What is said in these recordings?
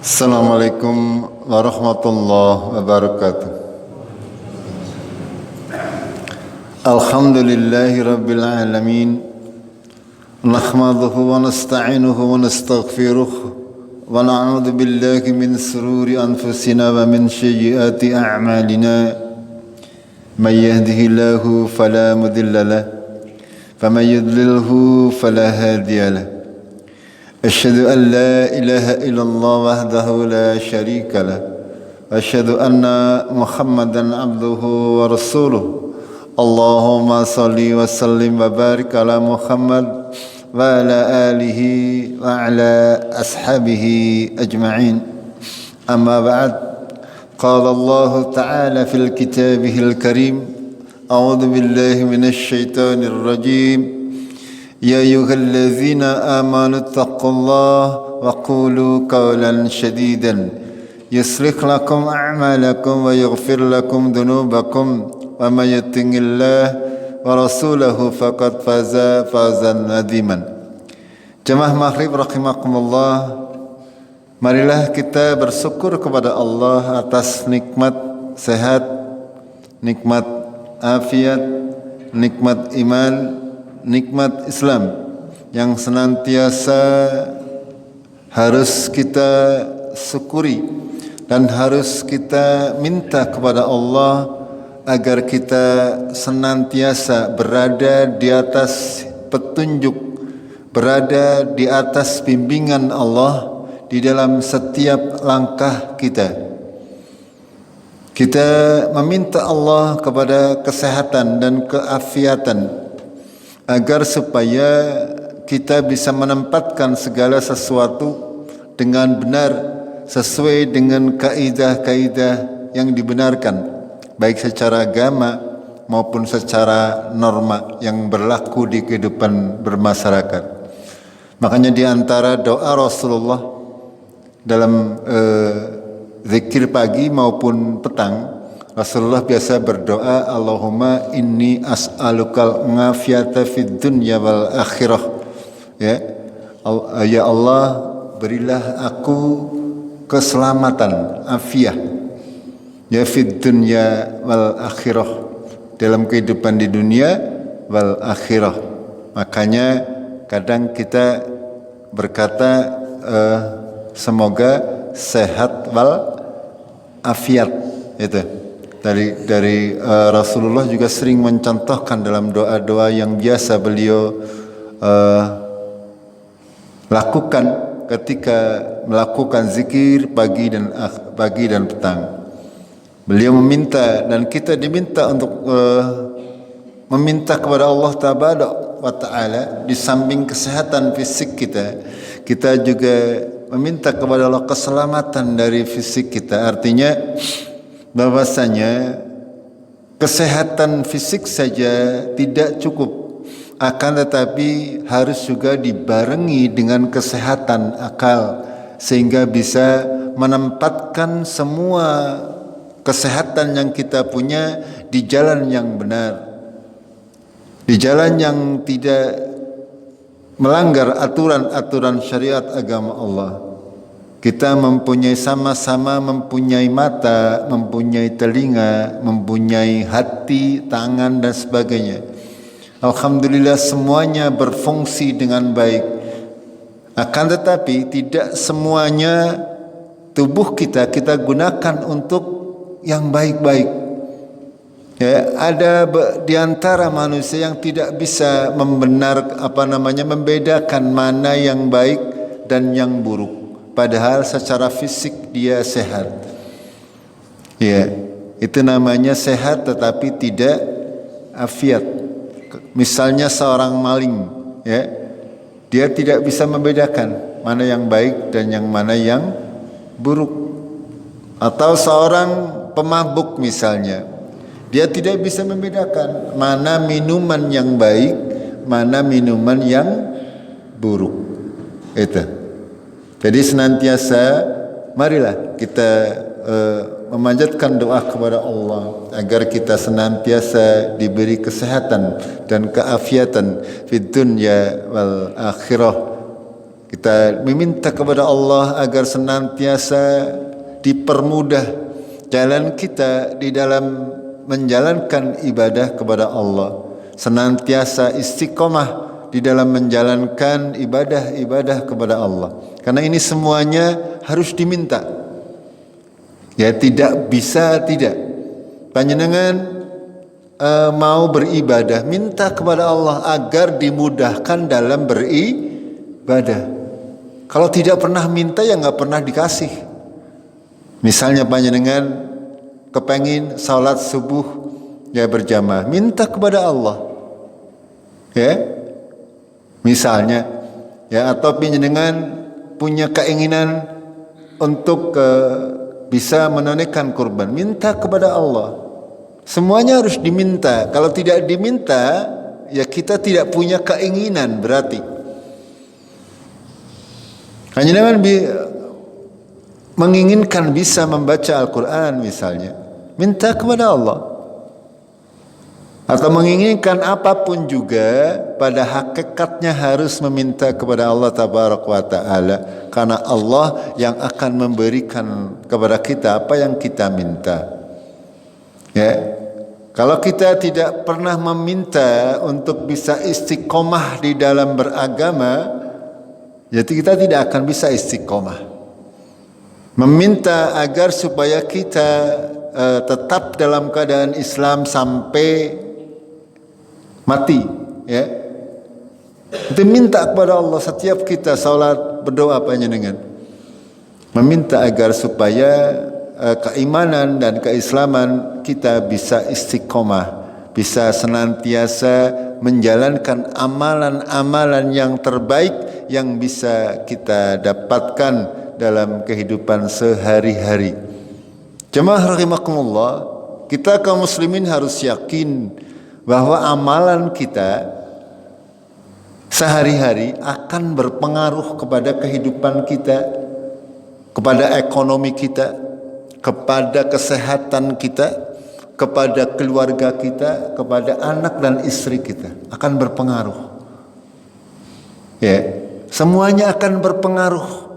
Assalamualaikum warahmatullahi wabarakatuh. Alhamdulillahi rabbil alamin. Nahmaduhu wa nasta'inuhu wa nastaghfiruh wa na'udzu billahi min sururi anfusina wa min sayyiati a'malina. May yahdihillahu fala mudilla lahu wa may yudlilhu fala hadiya lahu. أشهد أن لا إله إلا الله وحده لا شريك له وأشهد أن محمدا عبده ورسوله اللهم صل وسلم وبارك على محمد وعلى آله وعلى أصحابه أجمعين أما بعد قال الله تعالى في كتابه الكريم أعوذ بالله من الشيطان الرجيم يا أيها الذين آمنوا اتقوا الله وقولوا قولا شديدا يصلح لكم أعمالكم ويغفر لكم ذنوبكم ومن يطع الله ورسوله فقد فاز فوزا عظيما. Jemaah Maghrib rahimakumullah, marilah kita bersyukur kepada Allah atas nikmat sehat, nikmat afiat, nikmat iman, nikmat Islam yang senantiasa harus kita syukuri dan harus kita minta kepada Allah agar kita senantiasa berada di atas petunjuk, berada di atas bimbingan Allah di dalam setiap langkah kita. Kita meminta Allah kepada kesehatan dan keafiatan agar supaya kita bisa menempatkan segala sesuatu dengan benar sesuai dengan kaidah-kaidah yang dibenarkan, baik secara agama maupun secara norma yang berlaku di kehidupan bermasyarakat. Makanya di antara doa Rasulullah dalam zikir pagi maupun petang, Rasulullah biasa berdoa, Allahumma inni as'alukal ngafiyata fid dunya wal akhirah. Ya Allah, berilah aku keselamatan, afiah, ya fid dunya wal akhirah, dalam kehidupan di dunia wal akhirah. Makanya kadang kita berkata semoga sehat wal afiat itu. Dari Rasulullah juga sering mencontohkan dalam doa-doa yang biasa beliau lakukan ketika melakukan zikir pagi dan petang. Beliau meminta dan kita diminta untuk meminta kepada Allah Taala wa Ta'ala di samping kesehatan fisik kita, kita juga meminta kepada Allah keselamatan dari fisik kita. Artinya bahwasanya kesehatan fisik saja tidak cukup, akan tetapi harus juga dibarengi dengan kesehatan akal sehingga bisa menempatkan semua kesehatan yang kita punya di jalan yang benar, di jalan yang tidak melanggar aturan-aturan syariat agama Allah. Kita sama-sama mempunyai mata, mempunyai telinga, mempunyai hati, tangan dan sebagainya. Alhamdulillah semuanya berfungsi dengan baik. Akan tetapi tidak semuanya tubuh kita gunakan untuk yang baik-baik. Ya, ada di antara manusia yang tidak bisa membedakan mana yang baik dan yang buruk. Padahal secara fisik dia sehat. Ya, itu namanya sehat tetapi tidak afiat. Misalnya seorang maling, ya, dia tidak bisa membedakan mana yang baik dan yang mana yang buruk. Atau seorang pemabuk misalnya, dia tidak bisa membedakan mana minuman yang baik, mana minuman yang buruk. Itu. Jadi senantiasa marilah kita memanjatkan doa kepada Allah agar kita senantiasa diberi kesehatan dan keafiatan fid dunya wal akhirah, Kita meminta kepada Allah agar senantiasa dipermudah jalan kita di dalam menjalankan ibadah kepada Allah, senantiasa istiqomah di dalam menjalankan ibadah-ibadah kepada Allah. Karena ini semuanya harus diminta. Ya, tidak bisa tidak. Panjenengan mau beribadah, minta kepada Allah agar dimudahkan dalam beribadah. Kalau tidak pernah minta, ya nggak pernah dikasih. Misalnya panjenengan kepengin salat subuh ya berjamaah, minta kepada Allah, ya. Misalnya, ya, atau panjenengan punya keinginan untuk bisa menunaikan kurban, minta kepada Allah. Semuanya harus diminta. Kalau tidak diminta, ya kita tidak punya keinginan berarti. Panjenengan menginginkan bisa membaca Al-Quran misalnya, minta kepada Allah. Atau menginginkan apapun juga, pada hakikatnya harus meminta kepada Allah Tabaraka wa Ta'ala. Karena Allah yang akan memberikan kepada kita apa yang kita minta. Ya, kalau kita tidak pernah meminta untuk bisa istiqomah di dalam beragama, jadi kita tidak akan bisa istiqomah. Meminta agar supaya kita tetap dalam keadaan Islam sampai mati, ya. Itu minta kepada Allah setiap kita salat berdoa panjenengan. Meminta agar supaya keimanan dan keislaman kita bisa istiqomah, bisa senantiasa menjalankan amalan-amalan yang terbaik yang bisa kita dapatkan dalam kehidupan sehari-hari. Jemaah rahimakumullah, kita kaum muslimin harus yakin bahwa amalan kita sehari-hari akan berpengaruh kepada kehidupan kita, kepada ekonomi kita, kepada kesehatan kita, kepada keluarga kita, kepada anak dan istri kita, akan berpengaruh. Ya, semuanya akan berpengaruh.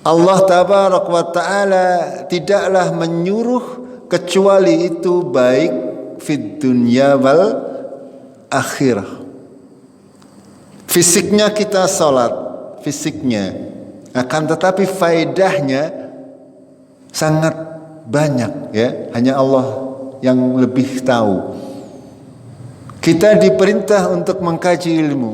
Allah Tabaraka wa Ta'ala tidaklah menyuruh kecuali itu baik fid dunya wal akhirah. Fisiknya kita salat, fisiknya, akan tetapi faedahnya sangat banyak, ya. Hanya Allah yang lebih tahu. Kita diperintah untuk mengkaji ilmu.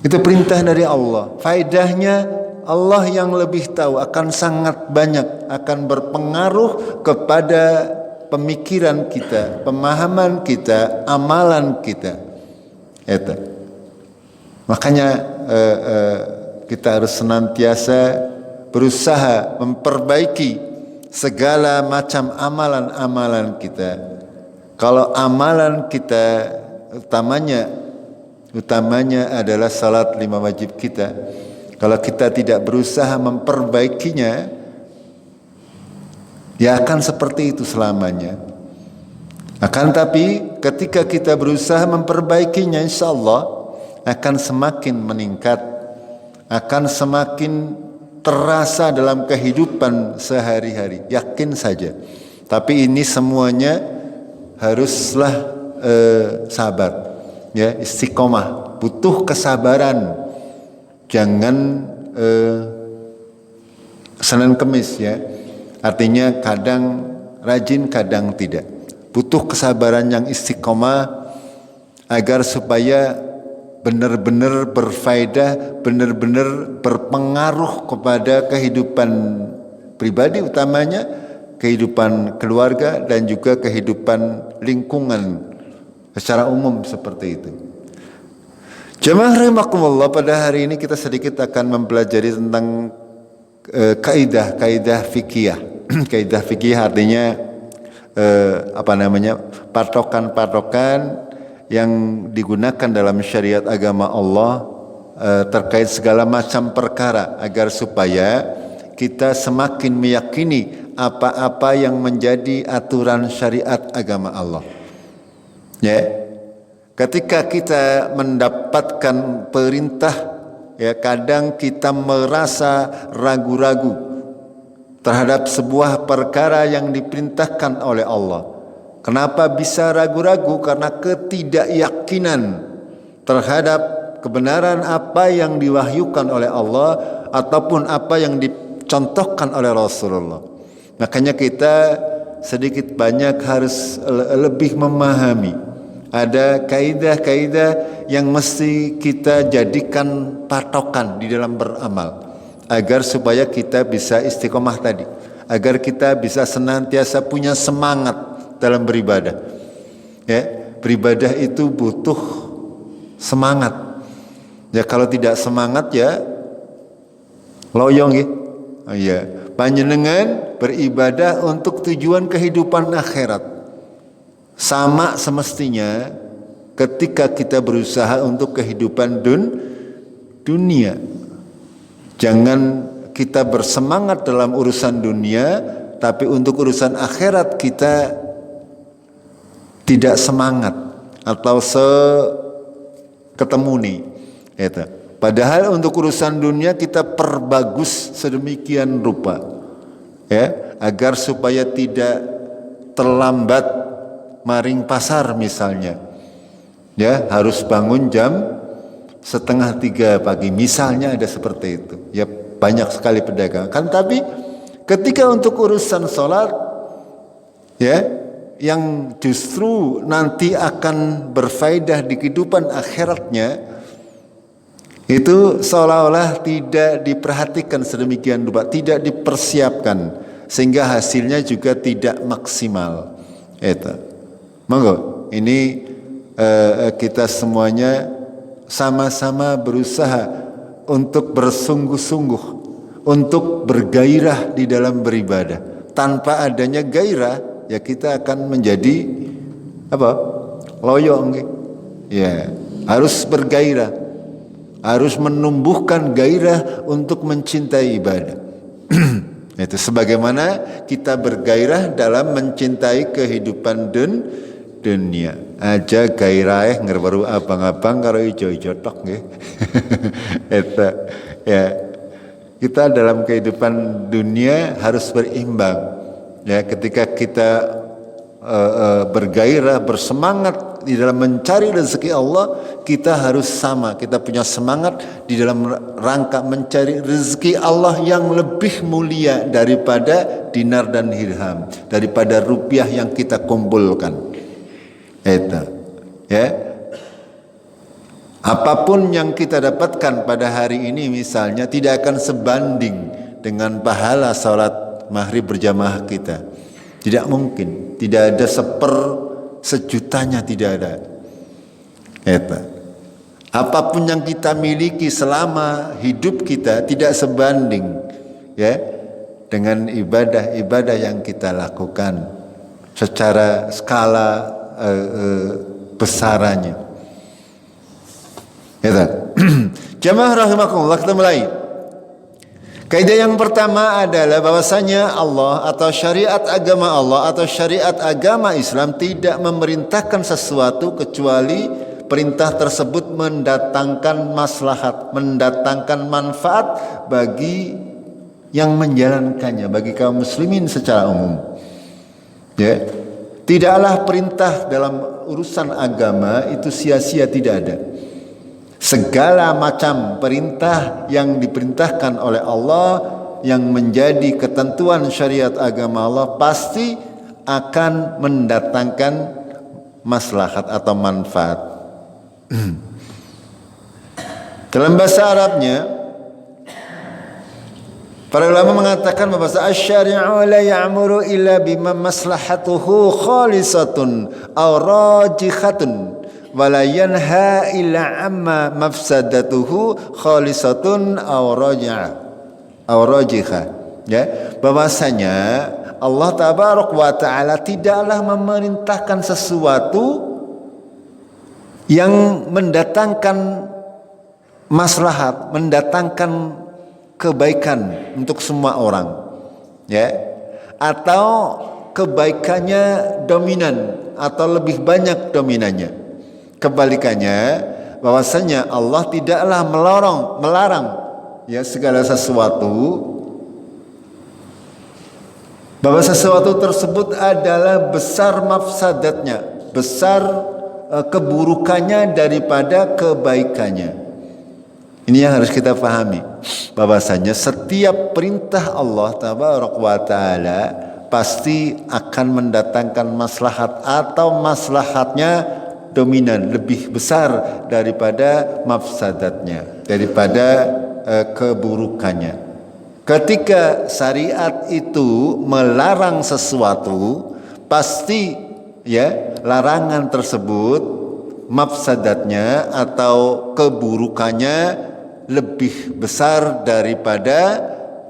Itu perintah dari Allah. Faedahnya Allah yang lebih tahu, akan sangat banyak, akan berpengaruh kepada pemikiran kita, pemahaman kita, amalan kita. Itu. Makanya kita harus senantiasa berusaha memperbaiki segala macam amalan-amalan kita. Kalau amalan kita utamanya adalah salat 5 wajib kita. Kalau kita tidak berusaha memperbaikinya, ya akan seperti itu selamanya. Akan tapi ketika kita berusaha memperbaikinya, insya Allah akan semakin meningkat, akan semakin terasa dalam kehidupan sehari-hari. Yakin saja. Tapi ini semuanya haruslah sabar, ya, istiqomah, butuh kesabaran. Jangan Senin Kemis, ya. Artinya kadang rajin, kadang tidak. Butuh kesabaran yang istiqomah agar supaya benar-benar berfaedah, benar-benar berpengaruh kepada kehidupan pribadi, utamanya kehidupan keluarga dan juga kehidupan lingkungan secara umum seperti itu. Jemaah rahimakumullah, pada hari ini kita sedikit akan mempelajari tentang kaidah fikih. Kaidah fikih artinya patokan-patokan yang digunakan dalam syariat agama Allah terkait segala macam perkara, agar supaya kita semakin meyakini apa-apa yang menjadi aturan syariat agama Allah. Ya. Ketika kita mendapatkan perintah ya kadang kita merasa ragu-ragu terhadap sebuah perkara yang diperintahkan oleh Allah. Kenapa bisa ragu-ragu? Karena ketidakyakinan terhadap kebenaran apa yang diwahyukan oleh Allah ataupun apa yang dicontohkan oleh Rasulullah. Makanya kita sedikit banyak harus lebih memahami. Ada kaidah-kaidah yang mesti kita jadikan patokan di dalam beramal agar supaya kita bisa istiqomah tadi, agar kita bisa senantiasa punya semangat dalam beribadah. Ya, beribadah itu butuh semangat. Ya, kalau tidak semangat ya loyong ya. Oh, iya, panjenengan beribadah untuk tujuan kehidupan akhirat. Sama semestinya ketika kita berusaha untuk kehidupan dunia. Jangan kita bersemangat dalam urusan dunia, tapi untuk urusan akhirat kita tidak semangat atau ketemu nih. Gitu. Padahal untuk urusan dunia kita perbagus sedemikian rupa, ya, agar supaya tidak terlambat maring pasar misalnya. Ya, harus bangun jam 2:30 pagi misalnya, ada seperti itu. Ya, banyak sekali pedagang. Kan tapi ketika untuk urusan sholat, ya, yang justru nanti akan berfaedah di kehidupan akhiratnya, itu seolah-olah tidak diperhatikan sedemikian rupa, tidak dipersiapkan, sehingga hasilnya juga tidak maksimal. Itu, monggo, ini kita semuanya sama-sama berusaha untuk bersungguh-sungguh, untuk bergairah di dalam beribadah. Tanpa adanya gairah, ya kita akan menjadi apa? Loyong. Ya, harus bergairah, harus menumbuhkan gairah untuk mencintai ibadah. Itu sebagaimana kita bergairah dalam mencintai kehidupan dunia. Aja gairah ngerbaru abang-abang karo ijo-ijo tok nggih. Eta ya, kita dalam kehidupan dunia harus berimbang. Ya, ketika kita bergairah, bersemangat di dalam mencari rezeki Allah, kita harus sama, kita punya semangat di dalam rangka mencari rezeki Allah yang lebih mulia daripada dinar dan dirham, daripada rupiah yang kita kumpulkan. Itu, ya. Apapun yang kita dapatkan pada hari ini misalnya tidak akan sebanding dengan pahala salat maghrib berjamaah kita. Tidak mungkin, tidak ada sejutanya, tidak ada. Itu. Apapun yang kita miliki selama hidup kita tidak sebanding, ya, dengan ibadah-ibadah yang kita lakukan secara skala besarannya. Ya, jamaah rahimakumullah, kita mulai. Kaidah yang pertama adalah bahwasanya Allah atau syariat agama Allah atau syariat agama Islam tidak memerintahkan sesuatu kecuali perintah tersebut mendatangkan maslahat, mendatangkan manfaat bagi yang menjalankannya, bagi kaum muslimin secara umum. Ya. Tidaklah perintah dalam urusan agama itu sia-sia, tidak ada. Segala macam perintah yang diperintahkan oleh Allah yang menjadi ketentuan syariat agama Allah pasti akan mendatangkan maslahat atau manfaat. Dalam bahasa Arabnya, para ulama mengatakan bahwa asy-syari'u la ya'muru illa bima maslahatuhu khalisatun aw rajikhatun wa la yanha illa amma mafsadatuhu khalisatun aw rajihah. Ya, bahwasanya Allah tabaraka wa taala tidaklah memerintahkan sesuatu yang mendatangkan maslahat, mendatangkan kebaikan untuk semua orang, ya, atau kebaikannya dominan atau lebih banyak dominannya. Kebalikannya, bahwasanya Allah tidaklah melarang ya segala sesuatu, bahwa sesuatu tersebut adalah besar mafsadatnya, besar keburukannya daripada kebaikannya. Ini yang harus kita pahami, bahwasanya setiap perintah Allah tabaraka wa taala pasti akan mendatangkan maslahat atau maslahatnya dominan, lebih besar daripada mafsadatnya, daripada keburukannya. Ketika syariat itu melarang sesuatu, pasti ya larangan tersebut mafsadatnya atau keburukannya lebih besar daripada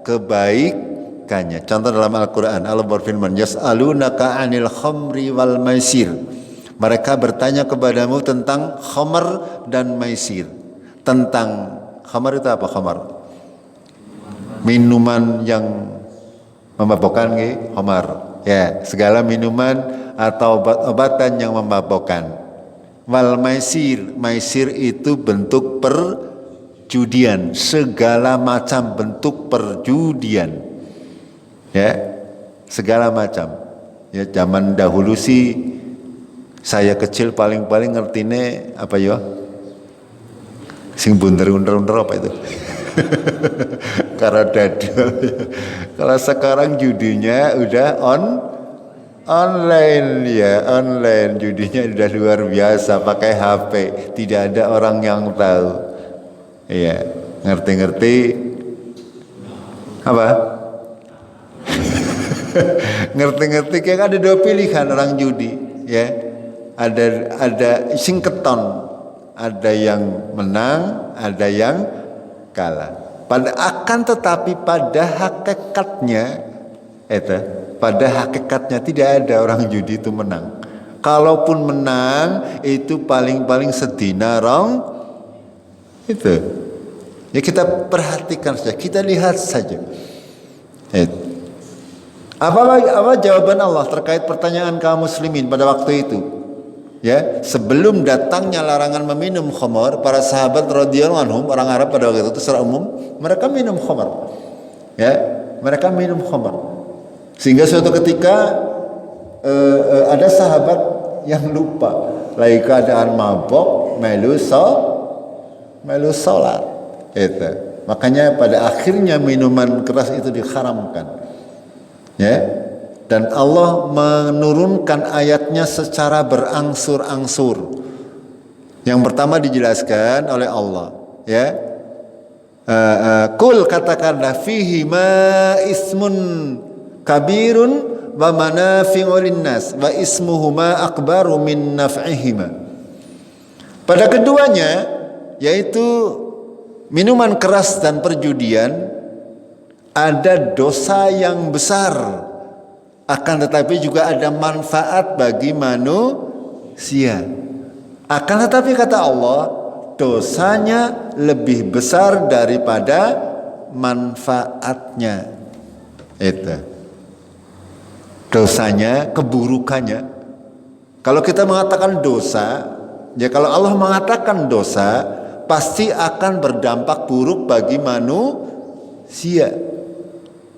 kebaikannya. Contoh dalam Al-Quran, Allah berfirman, yas'alunaka 'anil khamri wal maisir. Mereka bertanya kepadamu tentang khamar dan maisir. Tentang khamar itu apa khamar? Minuman yang memabokkan, khamar. Ya, segala minuman atau obat-obatan yang memabokkan. Wal maisir, maisir itu bentuk perjudian, segala macam bentuk perjudian. Ya, segala macam. Ya, zaman dahulu sih saya kecil paling-paling ngertine apa ya? Sing bunder-bunder apa itu? Karena dada. Kalau sekarang judinya udah online ya, online judinya udah luar biasa, pakai HP, tidak ada orang yang tahu. Iya, ngerti-ngerti apa? Ngerti-ngerti kayak ada dua pilihan orang judi, ya. Ada singketon, ada yang menang, ada yang kalah. Tetapi pada hakikatnya tidak ada orang judi itu menang. Kalaupun menang itu paling-paling sedina rong itu. Ya kita perhatikan saja, kita lihat saja. Apa jawaban Allah terkait pertanyaan kaum muslimin pada waktu itu? Ya, sebelum datangnya larangan meminum khamar, para sahabat radhiyallahu anhum, orang Arab pada waktu itu secara umum mereka minum khamar. Ya, mereka minum khamar. Sehingga suatu ketika ada sahabat yang lupa, lagi keadaan mabok, melu salat. Itu. Makanya pada akhirnya minuman keras itu diharamkan. Ya. Dan Allah menurunkan ayatnya secara berangsur-angsur. Yang pertama dijelaskan oleh Allah, ya. Kul katakanlah fihi ma ismun kabirun wa manafi'u linnas wa ismuhuma akbaru min naf'ihima. Pada keduanya, yaitu minuman keras dan perjudian, ada dosa yang besar. Akan tetapi juga ada manfaat bagi manusia. Akan tetapi kata Allah, dosanya lebih besar daripada manfaatnya. Itu. Dosanya, keburukannya. Kalau kita mengatakan dosa, ya kalau Allah mengatakan dosa, pasti akan berdampak buruk bagi manusia.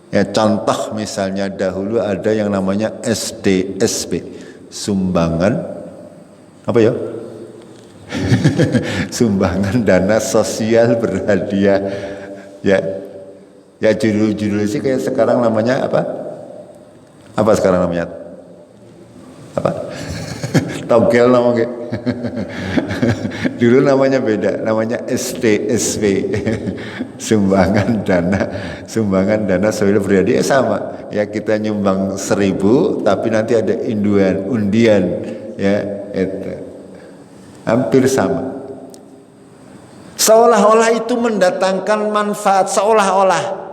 Ya, contoh misalnya dahulu ada yang namanya SDSP, sumbangan apa ya? Sumbangan dana sosial berhadiah. Ya judul sih kayak sekarang namanya apa? Apa sekarang namanya? Apa? Togel namanya. Dulu namanya beda, namanya SDSP. Sumbangan dana sosial berhadiah sama. Ya kita nyumbang 1.000 tapi nanti ada undian ya itu. Hampir sama. Seolah-olah itu mendatangkan manfaat, seolah-olah.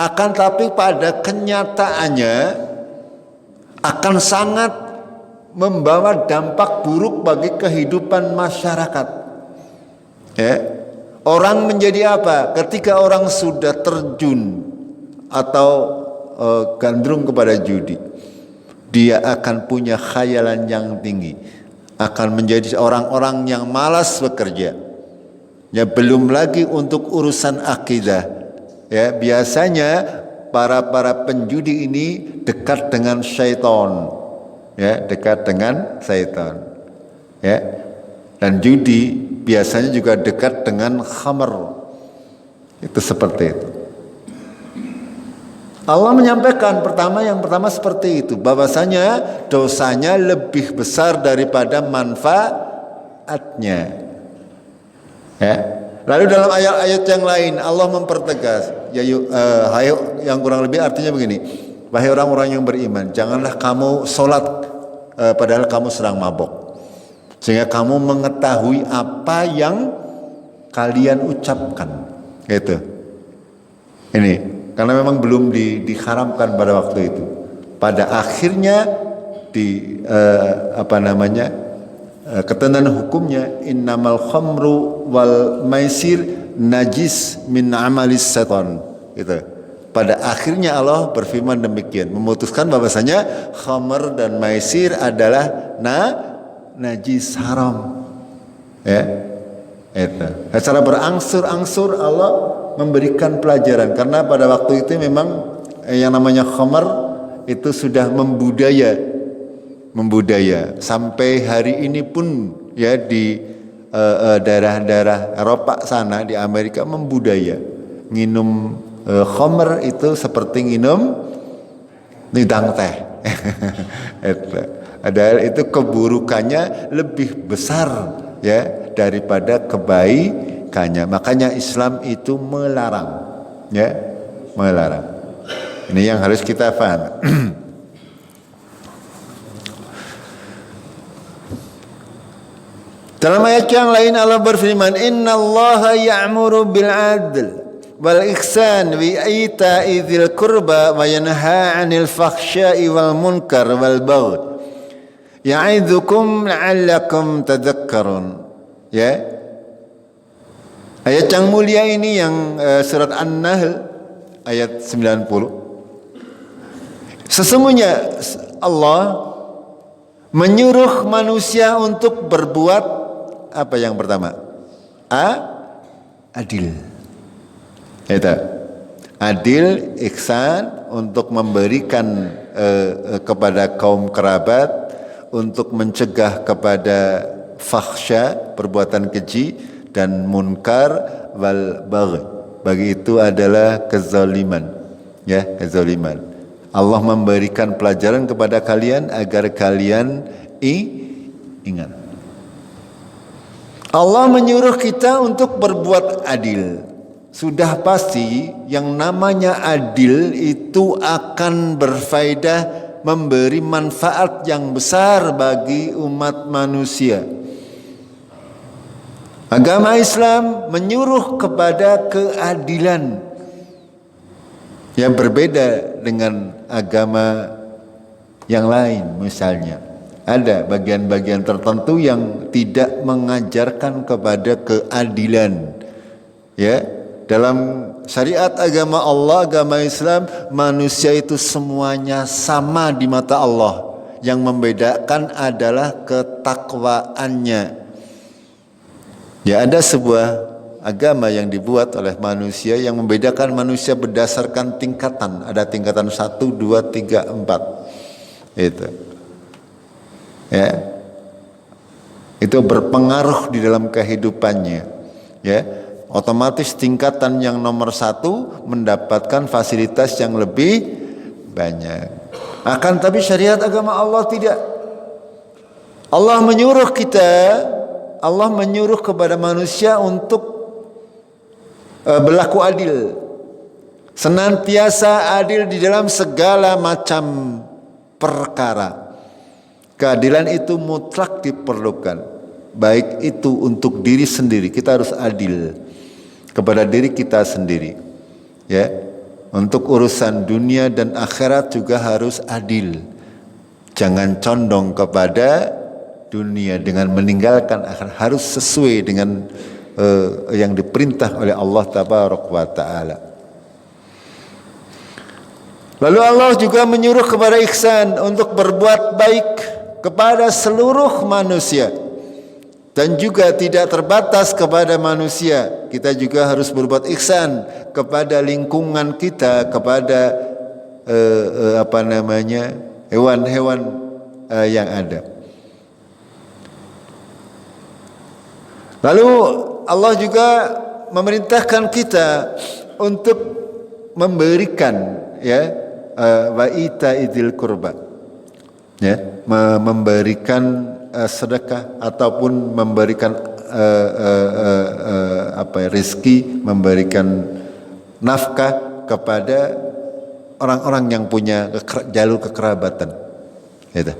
Akan tapi pada kenyataannya akan sangat membawa dampak buruk bagi kehidupan masyarakat. Ya. Orang menjadi apa? Ketika orang sudah terjun atau gandrung kepada judi, dia akan punya khayalan yang tinggi, akan menjadi orang-orang yang malas bekerja. Ya, belum lagi untuk urusan akidah. Ya, biasanya para penjudi ini dekat dengan syaitan. Ya, dekat dengan syaitan. Ya. Dan judi biasanya juga dekat dengan khamr. Itu seperti itu. Allah menyampaikan yang pertama seperti itu, bahwasanya dosanya lebih besar daripada manfaatnya. Ya. Lalu dalam ayat-ayat yang lain Allah mempertegas, yang kurang lebih artinya begini, wahai orang-orang yang beriman, janganlah kamu sholat padahal kamu sedang mabok, sehingga kamu mengetahui apa yang kalian ucapkan. Gitu. Ini. Karena memang belum diharamkan pada waktu itu. Pada akhirnya ketentuan hukumnya innamal khamru wal maisir najis min amalis setan. Gitu. Pada akhirnya Allah berfirman demikian, memutuskan bahwasanya khamr dan maisir adalah najis, haram. Ya. Itu. Secara berangsur-angsur Allah memberikan pelajaran, karena pada waktu itu memang yang namanya khamar itu sudah membudaya sampai hari ini pun ya di daerah-daerah Eropa sana, di Amerika membudaya nginum khamar itu seperti nginum nidang teh. Itu keburukannya lebih besar ya daripada kebaikannya. Makanya Islam itu melarang, ya, melarang. Ini yang harus kita paham. Dalam ayat yang lain Allah berfirman, "Innallaha ya'muru bil 'adl wal ihsan wa ita'i dzil qurba wa yanha 'anil fakhsya'i wal munkar wal baghi ya'idzukum la'allakum tadhakkarun." Ya. Ayat yang mulia ini yang surat An-Nahl ayat 90. Sesungguhnya Allah menyuruh manusia untuk berbuat apa yang pertama? Adil. Itu. Adil, ihsan, untuk memberikan kepada kaum kerabat, untuk mencegah kepada fakhsya, perbuatan keji, dan munkar, wal baghi. Bagi itu adalah kezaliman. Ya, kezaliman. Allah memberikan pelajaran kepada kalian agar kalian ingat. Allah menyuruh kita untuk berbuat adil. Sudah pasti yang namanya adil itu akan berfaedah, memberi manfaat yang besar bagi umat manusia. Agama Islam menyuruh kepada keadilan yang berbeda dengan agama yang lain. Misalnya ada bagian-bagian tertentu yang tidak mengajarkan kepada keadilan. Ya, dalam syariat agama Allah, agama Islam, manusia itu semuanya sama di mata Allah. Yang membedakan adalah ketakwaannya. Ya, ada sebuah agama yang dibuat oleh manusia yang membedakan manusia berdasarkan tingkatan. Ada tingkatan 1, 2, 3, 4. Itu. Ya. Itu berpengaruh di dalam kehidupannya. Ya. Otomatis tingkatan yang nomor 1 mendapatkan fasilitas yang lebih banyak. Akan tapi syariat agama Allah tidak. Allah menyuruh kepada manusia untuk berlaku adil. Senantiasa adil di dalam segala macam perkara. Keadilan itu mutlak diperlukan. Baik itu untuk diri sendiri, kita harus adil kepada diri kita sendiri. Ya. Untuk urusan dunia dan akhirat juga harus adil. Jangan condong kepada dunia dengan meninggalkan akhirat, harus sesuai dengan yang diperintah oleh Allah Tabaraka wa Ta'ala. Lalu Allah juga menyuruh kepada ihsan, untuk berbuat baik kepada seluruh manusia. Dan juga tidak terbatas kepada manusia. Kita juga harus berbuat ihsan kepada lingkungan kita, kepada hewan-hewan yang ada. Lalu Allah juga memerintahkan kita untuk memberikan, ya, wa itaidil qurba, ya, memberikan sedekah ataupun memberikan rezeki, memberikan nafkah kepada orang-orang yang punya jalur kekerabatan. Gitu.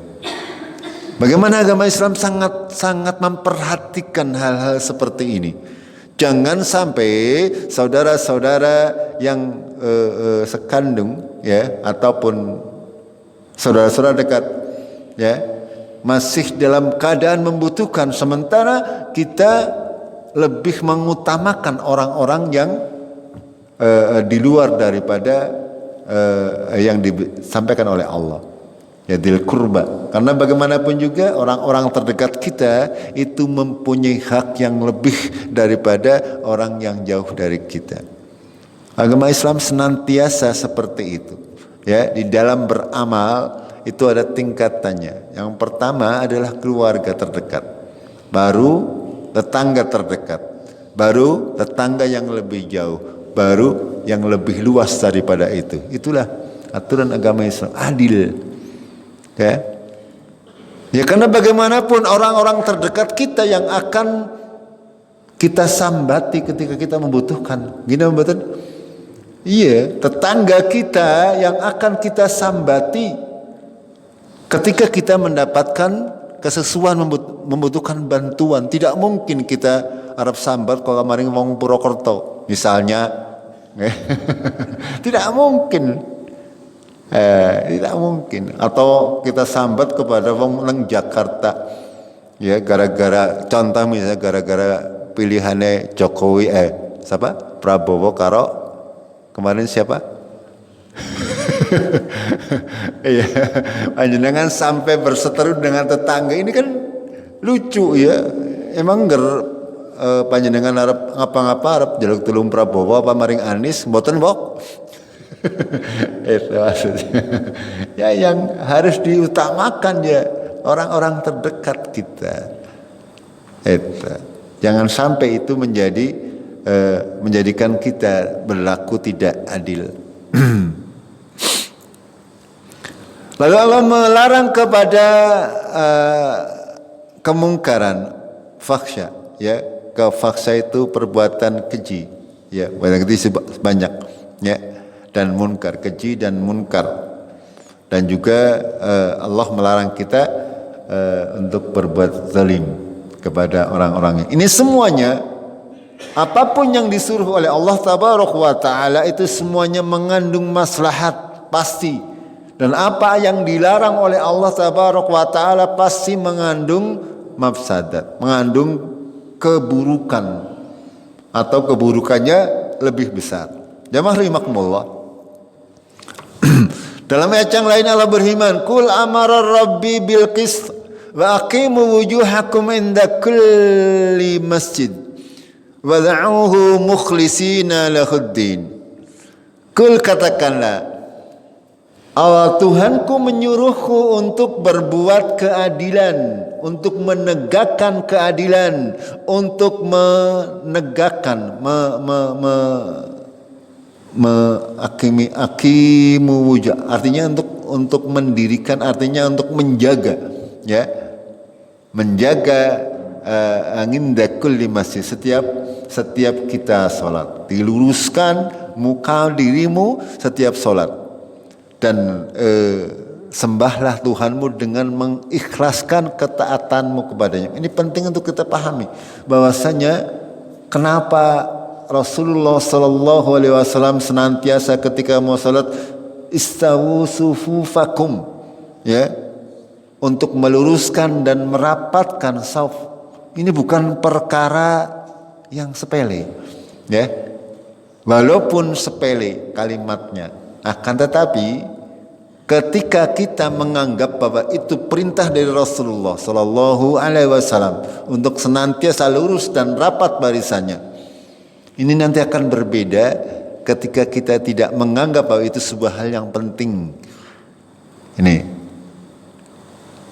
Bagaimana agama Islam sangat memperhatikan hal-hal seperti ini. Jangan sampai saudara-saudara yang sekandung, ya, ataupun saudara-saudara dekat, ya, masih dalam keadaan membutuhkan, sementara kita lebih mengutamakan orang-orang yang di luar daripada yang disampaikan oleh Allah, ya, dzil qurba. Karena bagaimanapun juga orang-orang terdekat kita itu mempunyai hak yang lebih daripada orang yang jauh dari kita. Agama Islam senantiasa seperti itu, ya. Di dalam beramal itu ada tingkatannya. Yang pertama adalah keluarga terdekat, baru tetangga terdekat, baru tetangga yang lebih jauh, baru yang lebih luas daripada itu. Itulah aturan agama Islam, adil. Ya, ya, karena bagaimanapun orang-orang terdekat kita yang akan kita sambati ketika kita membutuhkan. Gini betul? Iya, tetangga kita yang akan kita sambati ketika kita mendapatkan kesesuaian, membutuhkan bantuan. Tidak mungkin kita Arab sambat kalau kemarin wong Purwokerto misalnya. Tidak mungkin. Tidak mungkin. Atau kita sambat kepada wong nang Jakarta, ya, gara-gara contoh misalnya gara-gara pilihannya Jokowi siapa? Prabowo karo kemarin siapa? Iya, panjenengan sampai berseteru dengan tetangga, ini kan lucu, ya. Emang panjenengan Arab ngapa-ngapa Arab jaluk tulung Prabowo apa maring Anies mboten bok. Itu maksudnya. Ya, yang harus diutamakan ya orang-orang terdekat kita. Itu. Jangan sampai itu menjadikan kita berlaku tidak adil. Lalu Allah melarang kepada kemungkaran, fakhsya, ya. Fakhsya itu perbuatan keji, ya, banyak, ya, dan munkar, keji dan munkar. Dan juga Allah melarang kita untuk berbuat zalim kepada orang-orang. Ini semuanya, apapun yang disuruh oleh Allah Tabaraka wa Ta'ala itu semuanya mengandung maslahat pasti. Dan apa yang dilarang oleh Allah Tabaraka wa Ta'ala pasti mengandung mafsadat, mengandung keburukan, atau keburukannya lebih besar. Jamaah rahimakumullah. Dalam ayat yang lain Allah berfirman, "Qul amara rabbi bil qist wa aqimu wujuhakum inda kulli masjid wa da'uhu mukhlishina lahuddin." Qul, katakanlah, Allah Tuhanku menyuruhku untuk berbuat keadilan, untuk menegakkan keadilan, untuk menegakkan, akimu wujud, artinya untuk mendirikan, artinya untuk menjaga, ya, menjaga angin dakul di masjid, setiap kita sholat, diluruskan muka dirimu setiap sholat. Dan sembahlah Tuhanmu dengan mengikhlaskan ketaatanmu kepadanya. Ini penting untuk kita pahami bahwasanya kenapa Rasulullah Sallallahu Alaihi Wasallam senantiasa ketika mau salat istawu sufufakum, ya, untuk meluruskan dan merapatkan saf. Ini bukan perkara yang sepele, ya, walaupun sepele kalimatnya. Akan tetapi ketika kita menganggap bahwa itu perintah dari Rasulullah Sallallahu Alaihi Wasallam untuk senantiasa lurus dan rapat barisannya. Ini nanti akan berbeda ketika kita tidak menganggap bahwa itu sebuah hal yang penting. Ini,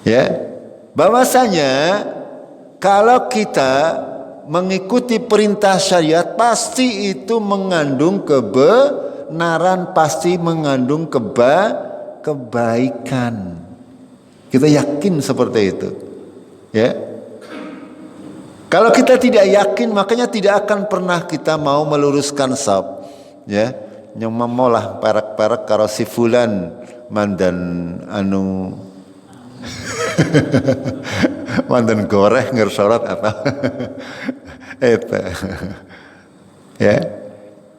ya, bahwasanya kalau kita mengikuti perintah syariat pasti itu mengandung kebenaran, pasti mengandung kebaikan. Kita yakin seperti itu, ya. Kalau kita tidak yakin, makanya tidak akan pernah kita mau meluruskan shaf, ya. Yang memolah perak-perak karo si fulan mandan anu mandan goreh ngersorat atau itu, ya.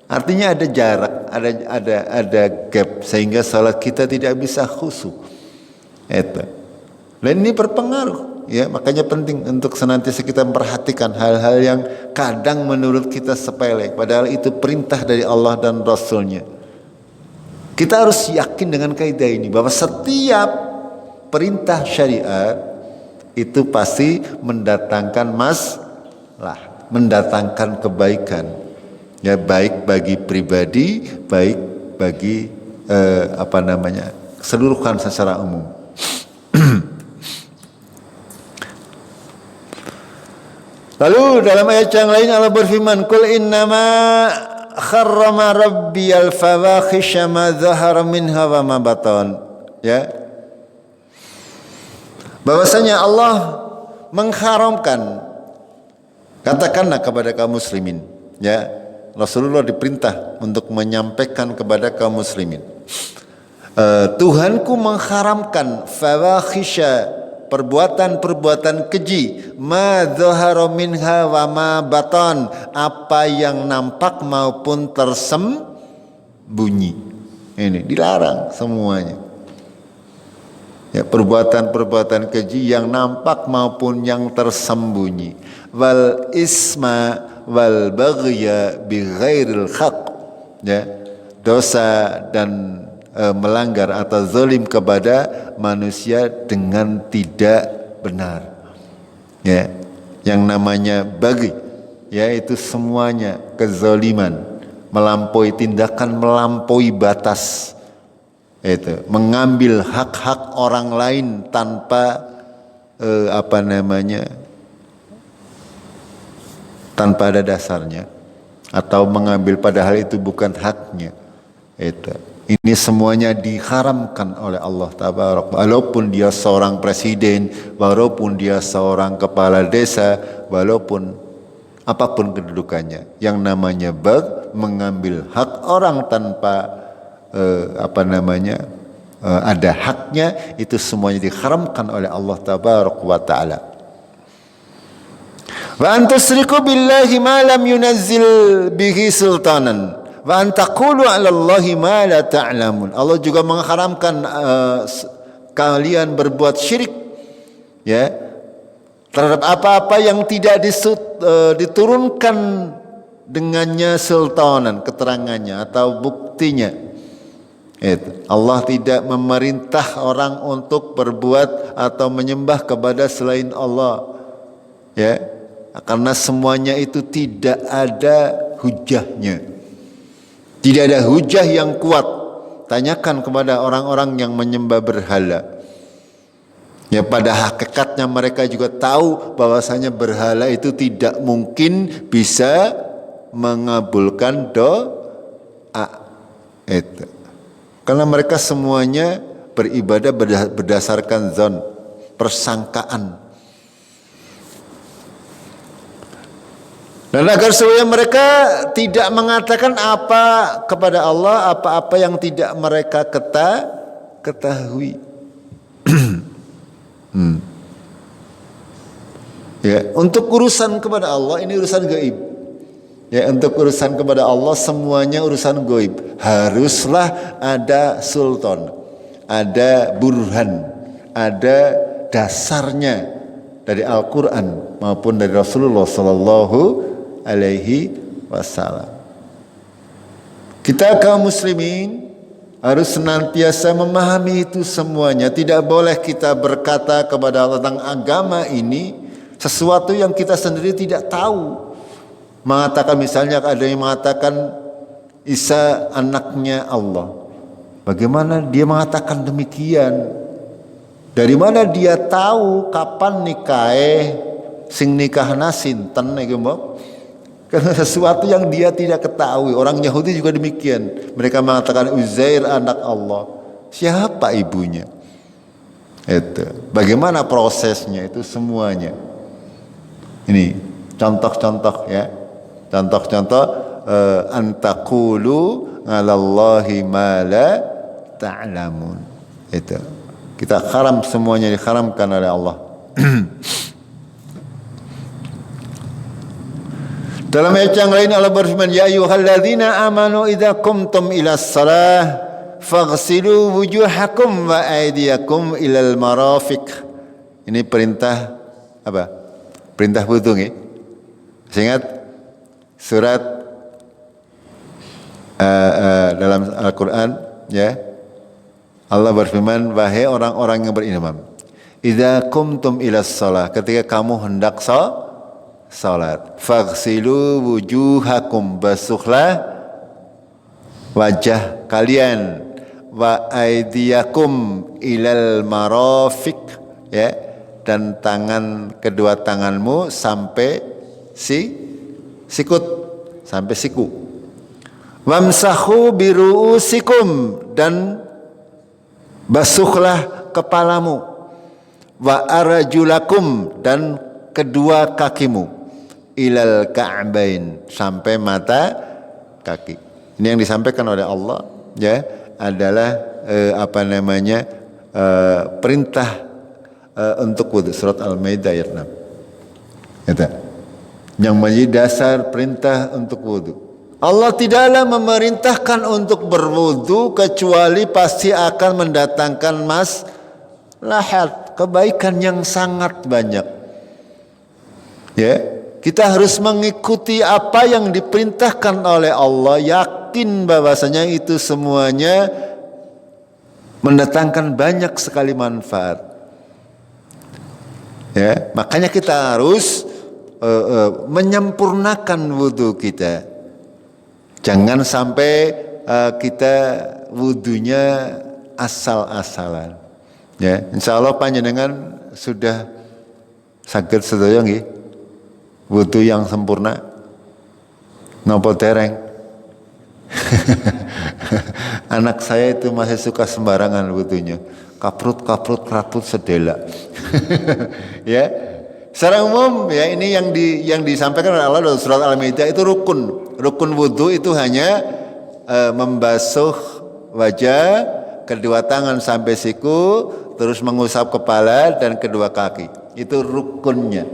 Artinya ada jarak, ada gap sehingga salat kita tidak bisa khusyuk. Itu. Dan ini berpengaruh, ya. Makanya penting untuk senantiasa kita memperhatikan hal-hal yang kadang menurut kita sepele, padahal itu perintah dari Allah dan Rasulnya. Kita harus yakin dengan kaidah ini bahwa setiap perintah syariat itu pasti mendatangkan maslahat, mendatangkan kebaikan, ya, baik bagi pribadi, baik bagi keseluruhan secara umum. Lalu dalam ayat yang lain Allah berfirman, "Qul innama kharrama rabbiyal fawahisha ma dhahara minha wa ma batan." Ya. Bahwasanya Allah mengharamkan, katakanlah kepada kaum muslimin, ya. Rasulullah diperintah untuk menyampaikan kepada kaum muslimin, Tuhanku mengharamkan fawahisha, perbuatan-perbuatan keji, ma dhahara minha wa ma batan, apa yang nampak maupun tersembunyi. Ini dilarang semuanya. Ya, perbuatan-perbuatan keji yang nampak maupun yang tersembunyi. Wal isma wal baghya bi ghairil haq, ya, dosa dan melanggar atau zalim kepada manusia dengan tidak benar, ya. Yang namanya baghi, yaitu semuanya kezaliman, melampaui tindakan, melampaui batas, itu mengambil hak-hak orang lain tanpa tanpa ada dasarnya, atau mengambil padahal itu bukan haknya. Ini semuanya diharamkan oleh Allah Tabaraka. Walaupun dia seorang presiden, walaupun dia seorang kepala desa, walaupun apapun kedudukannya, yang namanya mengambil hak orang tanpa ada haknya, itu semuanya diharamkan oleh Allah Tabaraka wa Ta'ala. Wa antusriku billahi ma lam yunazzil bihi sultanan wa an taqulu 'ala Allahi ma la ta'lamun. Allah juga mengharamkan kalian berbuat syirik, ya, terhadap apa-apa yang tidak diturunkan dengannya sultanan, keterangannya atau buktinya. Allah tidak memerintah orang untuk berbuat atau menyembah kepada selain Allah, ya, karena semuanya itu tidak ada hujahnya. Tidak ada hujah yang kuat. Tanyakan kepada orang-orang yang menyembah berhala. Ya, pada hakikatnya mereka juga tahu bahwasanya berhala itu tidak mungkin bisa mengabulkan doa. Itu. Karena mereka semuanya beribadah berdasarkan zon, persangkaan. Dan agar supaya mereka tidak mengatakan apa kepada Allah apa-apa yang tidak mereka ketahui. Ya, untuk urusan kepada Allah ini urusan gaib. Ya, untuk urusan kepada Allah semuanya urusan gaib. Haruslah ada sultan, ada burhan, ada dasarnya dari Al-Quran maupun dari Rasulullah Sallallahu Alaihi Wasallam. Kita kaum muslimin Harus senantiasa memahami itu semuanya. Tidak boleh kita berkata kepada Allah tentang agama ini sesuatu yang kita sendiri tidak tahu. Mengatakan misalnya ada yang mengatakan Isa anaknya Allah. Bagaimana dia mengatakan demikian? Dari mana dia tahu kapan nikahe sing nikahna sinten iki mbok? Karena sesuatu yang dia tidak ketahui. Orang Yahudi juga demikian. Mereka mengatakan Uzair anak Allah. Siapa ibunya? Itu. Bagaimana prosesnya itu semuanya. Ini contoh-contoh ya. Contoh-contoh antaqulu 'alallahi ma la ta'lamun. Itu. Kita haram, semuanya diharamkan oleh Allah. Dalam ayat yang lain Allah berfirman, ya ayyuhalladzina amanu idza qumtum ilas shalah faghsilu wujuhakum wa aydiyakum ilal marafiq. Ini perintah apa? Perintah wudu nggih. Ingat surat dalam Al-Qur'an ya. Allah berfirman, wahai orang-orang yang beriman, idza qumtum ilas shalah, ketika kamu hendak salat, faghsilu wujuhakum, basuhlah wajah kalian, wa aydiyakum ilal marafiq ya, dan kedua tanganmu sampai sikut, sampai siku. Wamsahu biruusikum, dan basuhlah kepalamu. Wa arjulakum, dan kedua kakimu. Ilal ka'bain, sampai mata kaki. Ini yang disampaikan oleh Allah ya, adalah perintah untuk wudu, surat Al-Maidah ayat 6. Itu yang menjadi dasar perintah untuk wudu. Allah tidaklah memerintahkan untuk berwudu kecuali pasti akan mendatangkan maslahat, kebaikan yang sangat banyak. Ya, kita harus mengikuti apa yang diperintahkan oleh Allah, yakin bahwasanya itu semuanya mendatangkan banyak sekali manfaat. Ya, makanya kita harus menyempurnakan wudu kita. Jangan sampai kita wudunya asal-asalan. Ya, insyaallah panjenengan sudah saged sedaya nggih wudu yang sempurna nopo dereng. Anak saya itu masih suka sembarangan wudunya, kaprut sedela. Ya, secara umum ya, ini yang disampaikan oleh Allah dalam surat Al-Maidah itu rukun wudu itu hanya membasuh wajah, kedua tangan sampai siku, terus mengusap kepala dan kedua kaki. Itu rukunnya.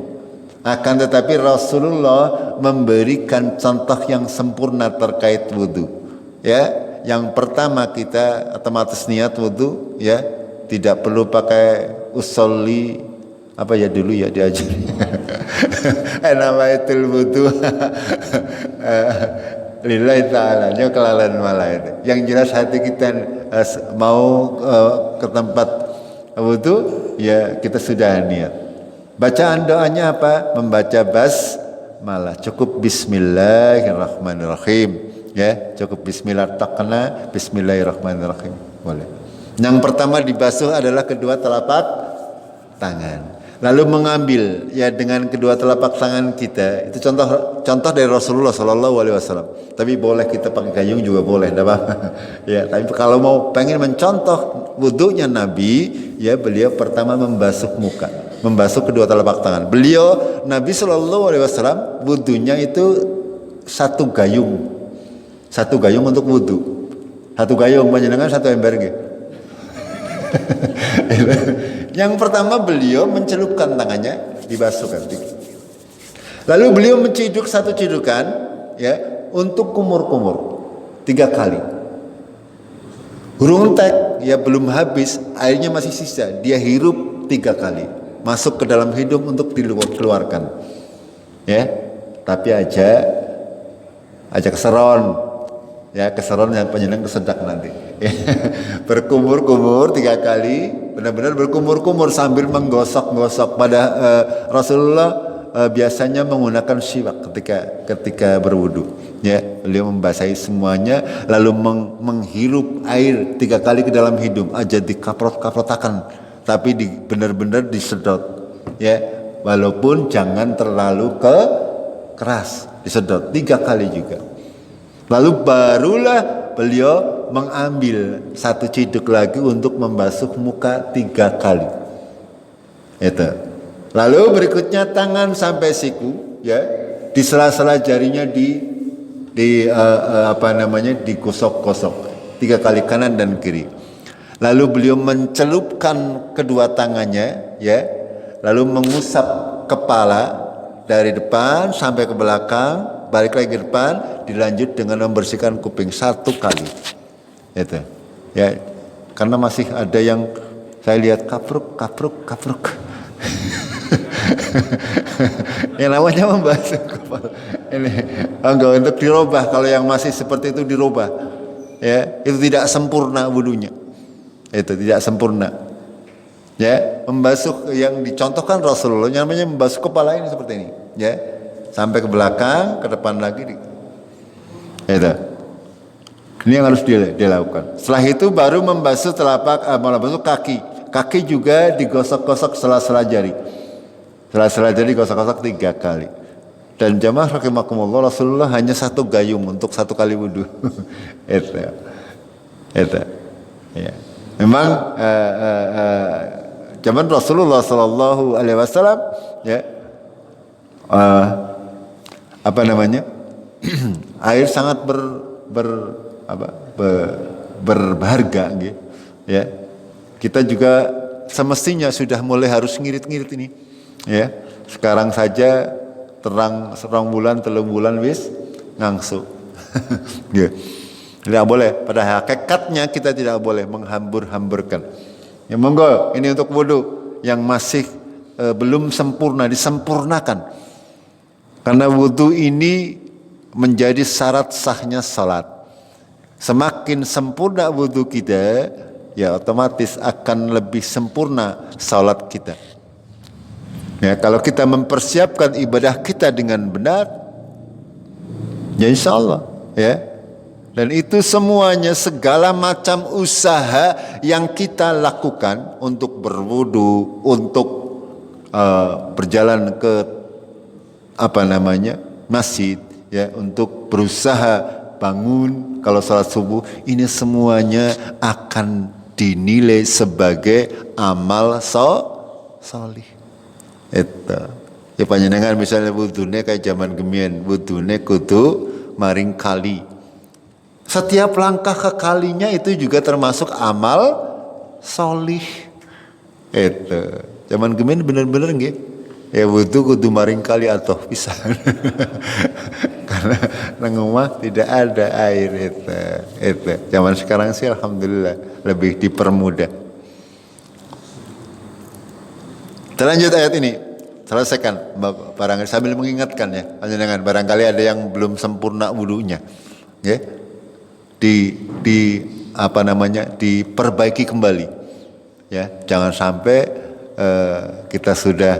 Akan tetapi Rasulullah memberikan contoh yang sempurna terkait wudu. Ya, yang pertama kita otomatis niat wudu ya, tidak perlu pakai usolli apa ya dulu ya diajari. Namaitul wudu lillahi ta'ala, nya kelalan malah itu. Yang jelas hati kita mau ke tempat wudu ya, kita sudah niat. Bacaan doanya apa? Membaca basmalah. Cukup bismillahirrahmanirrahim. Ya, cukup bismillah, tak kena bismillahirrahmanirrahim. Boleh. Yang pertama dibasuh adalah kedua telapak tangan. Lalu mengambil ya dengan kedua telapak tangan kita. Itu contoh dari Rasulullah SAW. Tapi boleh kita pakai gayung juga boleh, enggak apa-apa. Ya, tapi kalau mau pengen mencontoh wudunya Nabi, ya beliau pertama membasuh muka, membasuh kedua telapak tangan. Beliau Nabi SAW wudunya itu satu gayung untuk wudu. Satu gayung panjenengan satu ember nggih. Yang pertama beliau mencelupkan tangannya, dibasuhkan. Lalu beliau menciduk satu cidukan ya untuk kumur-kumur 3 kali. Hurung tek ya belum habis, airnya masih sisa, dia hirup 3 kali, masuk ke dalam hidung untuk dikeluarkan. Ya, tapi aja keseron. Ya, keseron yang panjenengan kesedak nanti. Berkumur-kumur 3 kali, benar-benar berkumur-kumur sambil menggosok-gosok. Pada Rasulullah biasanya menggunakan siwak ketika berwudu. Ya, beliau membasahi semuanya, lalu menghirup air 3 kali ke dalam hidung, aja dikaprot-kaprotakan, tapi benar-benar disedot. Ya, walaupun jangan terlalu keras, disedot 3 kali juga. Lalu barulah beliau mengambil 1 ciduk lagi untuk membasuh muka 3 kali. Itu. Lalu berikutnya tangan sampai siku, ya, di sela-sela jarinya digosok-gosok 3 kali kanan dan kiri. Lalu beliau mencelupkan kedua tangannya, ya, lalu mengusap kepala dari depan sampai ke belakang, balik lagi ke depan, dilanjut dengan membersihkan kuping 1 kali. Itu. Ya, karena masih ada yang saya lihat kapruk. Yang namanya membasuh kepala. Ini enggak untuk dirubah, kalau yang masih seperti itu dirubah. Ya, itu tidak sempurna wudunya. Itu tidak sempurna. Ya, membasuh yang dicontohkan Rasulullah namanya membasuh kepala ini seperti ini, ya. Sampai ke belakang, ke depan lagi. Itu. Ini yang harus dilakukan. Setelah itu baru membasuh membasuh kaki. Kaki juga digosok-gosok sela-sela jari. Sela-sela jari gosok-gosok 3 kali. Dan jamaah rahimakumullah, Rasulullah hanya 1 gayung untuk 1 kali wudu. Itu. Ya. Memang zaman Rasulullah Sallallahu Alaihi Wasallam, ya, air sangat berharga, gitu. Ya, kita juga semestinya sudah mulai harus ngirit-ngirit ini. Ya, sekarang saja terang 3 bulan wis ngangsu. Ya. Tidak boleh. Pada hakikatnya kita tidak boleh menghambur-hamburkan. Ya, monggo, ini untuk wudu yang masih belum sempurna, disempurnakan. Karena wudu ini menjadi syarat sahnya salat. Semakin sempurna wudu kita, ya otomatis akan lebih sempurna salat kita. Ya, kalau kita mempersiapkan ibadah kita dengan benar, ya insya Allah, ya. Dan itu semuanya, segala macam usaha yang kita lakukan untuk berwudu, untuk berjalan ke masjid, ya, untuk berusaha bangun kalau salat subuh, ini semuanya akan dinilai sebagai amal solih. Itu. Ya, panjenengan misalnya wudune kayak zaman gemien, wudune kudu maring kali. Setiap langkah ke kalinya itu juga termasuk amal solih. Itu. Zaman gemien bener-bener nggih. Ya wudu kudu maring kali atau pisan. Karena nang omah tidak ada air itu. Zaman sekarang sih alhamdulillah lebih dipermudah. Kita lanjut ayat ini. Selesaikan barangkali sambil mengingatkan, ya, panjenengan barangkali ada yang belum sempurna wudunya. Ya. Diperbaiki kembali, ya, jangan sampai kita sudah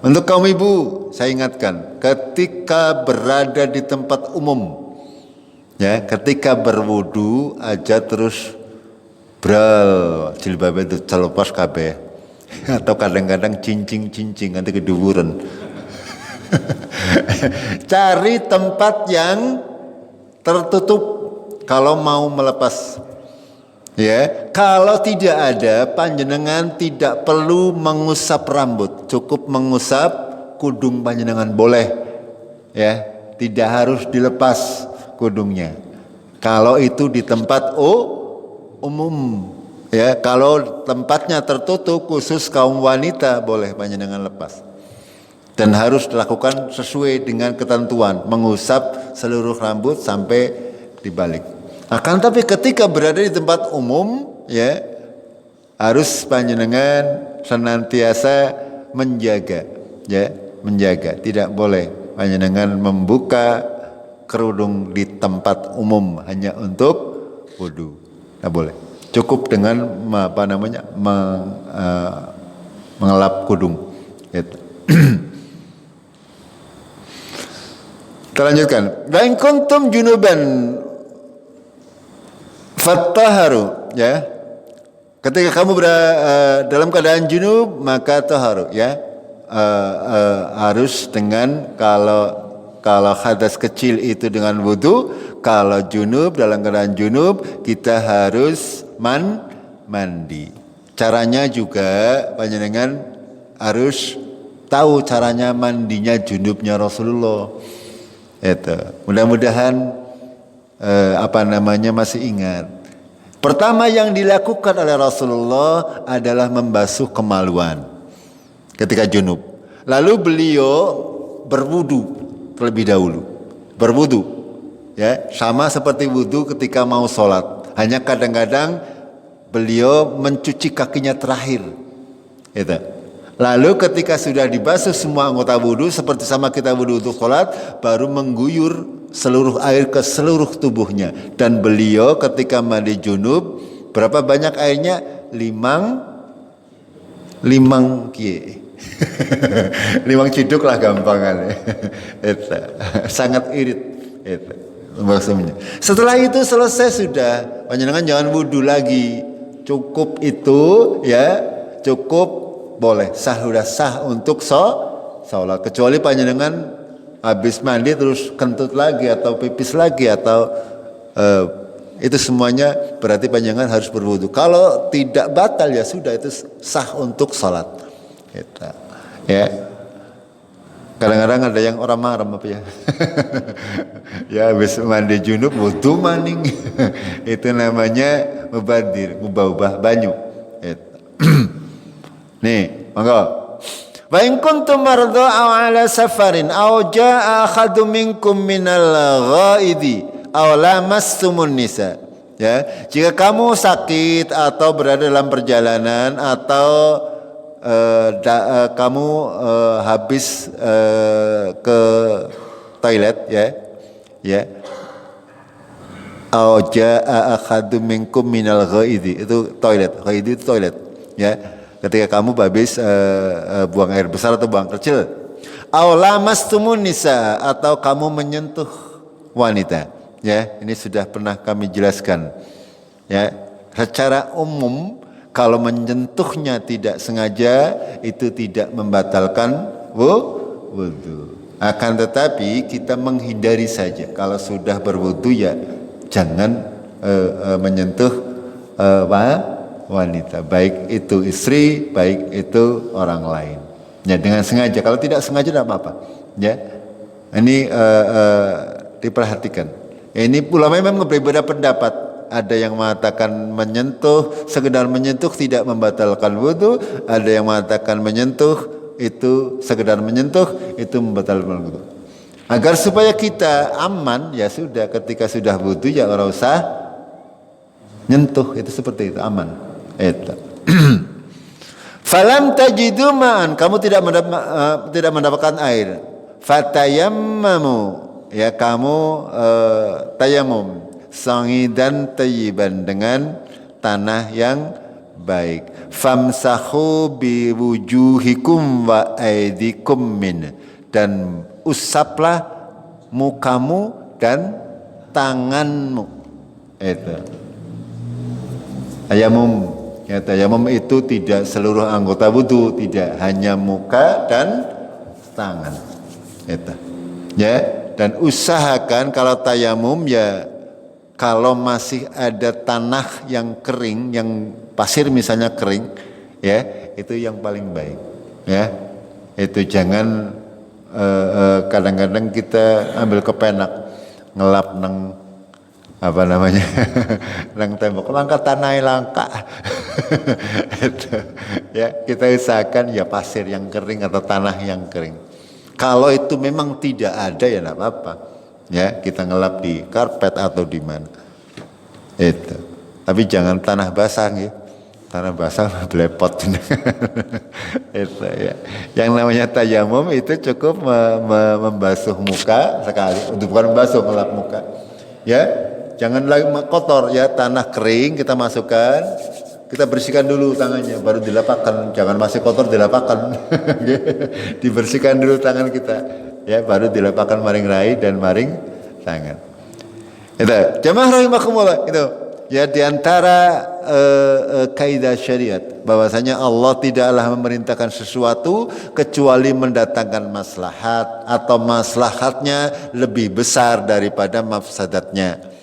untuk kaum ibu saya ingatkan, ketika berada di tempat umum, ya, ketika berwudu aja terus jilbabnya itu terlepas kabeh, atau kadang-kadang cincing nanti keduburan. Cari tempat yang tertutup kalau mau melepas. Ya, kalau tidak ada, panjenengan tidak perlu mengusap rambut, cukup mengusap kudung panjenengan boleh. Ya, tidak harus dilepas kudungnya. Kalau itu di tempat umum, ya, kalau tempatnya tertutup khusus kaum wanita boleh panjenengan lepas. Dan harus dilakukan sesuai dengan ketentuan, mengusap seluruh rambut sampai dibalik. Akan tapi ketika berada di tempat umum, ya, harus panjenengan senantiasa menjaga, ya, menjaga. Tidak boleh panjenengan membuka kerudung di tempat umum hanya untuk wudu. Nggak boleh. Cukup dengan mengelap kudung. Gitu. Kita lanjutkan. Wa in kuntum junuban fattaharu, ya. Ketika kamu dalam keadaan junub maka taharu, ya. Harus dengan kalau hadas kecil itu dengan wudu, kalau junub dalam keadaan junub kita harus mandi. Caranya juga panjenengan harus tahu caranya mandinya junubnya Rasulullah. Itu. Mudah-mudahan masih ingat. Pertama yang dilakukan oleh Rasulullah adalah membasuh kemaluan ketika junub. Lalu beliau berwudu terlebih dahulu. Berwudu, ya, sama seperti wudu ketika mau sholat. Hanya kadang-kadang beliau mencuci kakinya terakhir. Itu. Lalu ketika sudah dibasuh semua anggota wudu seperti sama kita wudu untuk sholat, baru mengguyur seluruh air ke seluruh tubuhnya. Dan beliau ketika mandi junub, berapa banyak airnya? Limang kie. Limang ciduk lah gampangan. Sangat irit. Itu maksudnya. Setelah itu selesai sudah, panjenengan jangan wudu lagi. Cukup itu, ya, cukup. Boleh, sudah sah untuk sholat. Kecuali panjenengan habis mandi terus kentut lagi atau pipis lagi atau itu semuanya berarti panjenengan harus berwudu. Kalau tidak batal ya sudah, itu sah untuk sholat. Gitu. Ya. Kadang-kadang ada yang orang marem apa ya? Ya habis mandi junub wudu maning. Itu namanya mubadir, ubah-ubah banyu. Gitu. Nih, monggo. Wa in kuntum marda aw ala safarin aw jaa akhadun minkum minal ghaidi aw lamastumun nisa. Ya, jika kamu sakit atau berada dalam perjalanan atau kamu habis ke toilet, ya. Ya. Aw jaa akhadun minkum minal ghaidi, itu toilet. Ghaidi itu toilet, ya. Ketika kamu habis buang air besar atau buang kecil. Aw lamastumun nisa, atau kamu menyentuh wanita. Ya, ini sudah pernah kami jelaskan. Ya, secara umum kalau menyentuhnya tidak sengaja itu tidak membatalkan wudu. Akan tetapi kita menghindari saja. Kalau sudah berwudu ya jangan menyentuh wanita, baik itu istri, baik itu orang lain. Ya, dengan sengaja. Kalau tidak sengaja tidak apa-apa. Ya, ini diperhatikan. Ini ulama memang berbeda pendapat. Ada yang mengatakan menyentuh, sekedar menyentuh tidak membatalkan wudu. Ada yang mengatakan menyentuh itu sekedar menyentuh itu membatalkan wudu. Agar supaya kita aman, ya sudah, ketika sudah wudu ya ora usah nyentuh, itu seperti itu, aman. Itu. Falam tajidu ma'an, kamu tidak mendapatkan air. Fatayammamu, ya kamu tayamum, sangidan tayyiban, dengan tanah yang baik. Famsahu biwujuhikum wa aidikum min, dan usaplah mukamu dan tanganmu. Itu. Tayamum, ya, tayamum itu tidak seluruh anggota wudu, tidak, hanya muka dan tangan. Itu. Ya, dan usahakan kalau tayamum ya kalau masih ada tanah yang kering, yang pasir misalnya kering, ya, itu yang paling baik. Ya. Itu jangan kadang-kadang kita ambil kepenak ngelap nang apa namanya nang tembok, langka tanah langka. Ya, kita usahakan ya pasir yang kering atau tanah yang kering. Kalau itu memang tidak ada ya enggak apa-apa, ya kita ngelap di karpet atau di mana itu, tapi jangan tanah basah ya. Tanah basah belepot. Itu ya. Yang namanya tayamum itu cukup membasuh muka sekali, bukan membasuh, ngelap muka. Ya, Jangan lagi kotor ya, tanah kering kita masukkan, kita bersihkan dulu tangannya, baru dilapakkan. Jangan masih kotor dilapakkan. Dibersihkan dulu tangan kita, ya, baru dilapakkan maring rai dan maring tangan. Itu jamaah rahimakumullah, itu ya diantara kaidah syariat bahwasanya Allah tidaklah memerintahkan sesuatu kecuali mendatangkan maslahat atau maslahatnya lebih besar daripada mafsadatnya.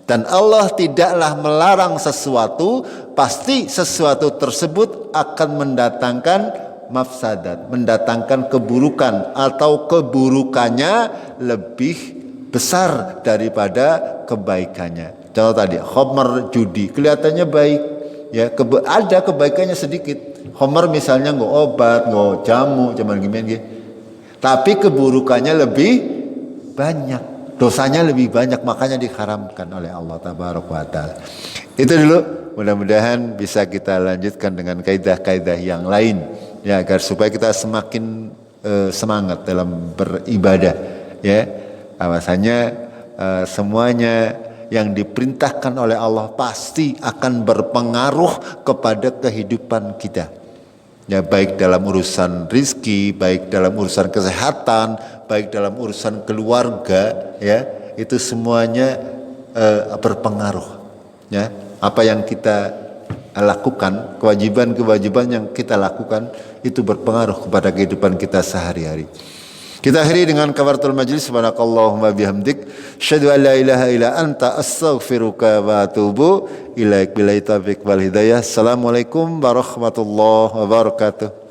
Dan Allah tidaklah melarang sesuatu, pasti sesuatu tersebut akan mendatangkan mafsadat, mendatangkan keburukan atau keburukannya lebih besar daripada kebaikannya. Contoh tadi, khamar judi, kelihatannya baik, ya, ada kebaikannya sedikit. Khamar misalnya nggak obat, nggak jamu, cuman gimana gitu. Tapi keburukannya lebih banyak. Dosanya lebih banyak, makanya diharamkan oleh Allah Tabaraka wa Ta'ala. Itu dulu, mudah-mudahan bisa kita lanjutkan dengan kaidah-kaidah yang lain, ya, agar supaya kita semakin semangat dalam beribadah, ya. Bahwasanya semuanya yang diperintahkan oleh Allah pasti akan berpengaruh kepada kehidupan kita. Ya, baik dalam urusan rizki, baik dalam urusan kesehatan, baik dalam urusan keluarga, ya, itu semuanya berpengaruh. Ya, apa yang kita lakukan, kewajiban-kewajiban yang kita lakukan itu berpengaruh kepada kehidupan kita sehari-hari. Kita akhiri dengan kafaratul majlis. Subhanakallahumma bihamdik, asyhadu an la ilaha illa anta, astaghfiruka wa atubu ilaik. Billahi taufiq wal hidayah. Assalamualaikum warahmatullahi wabarakatuh.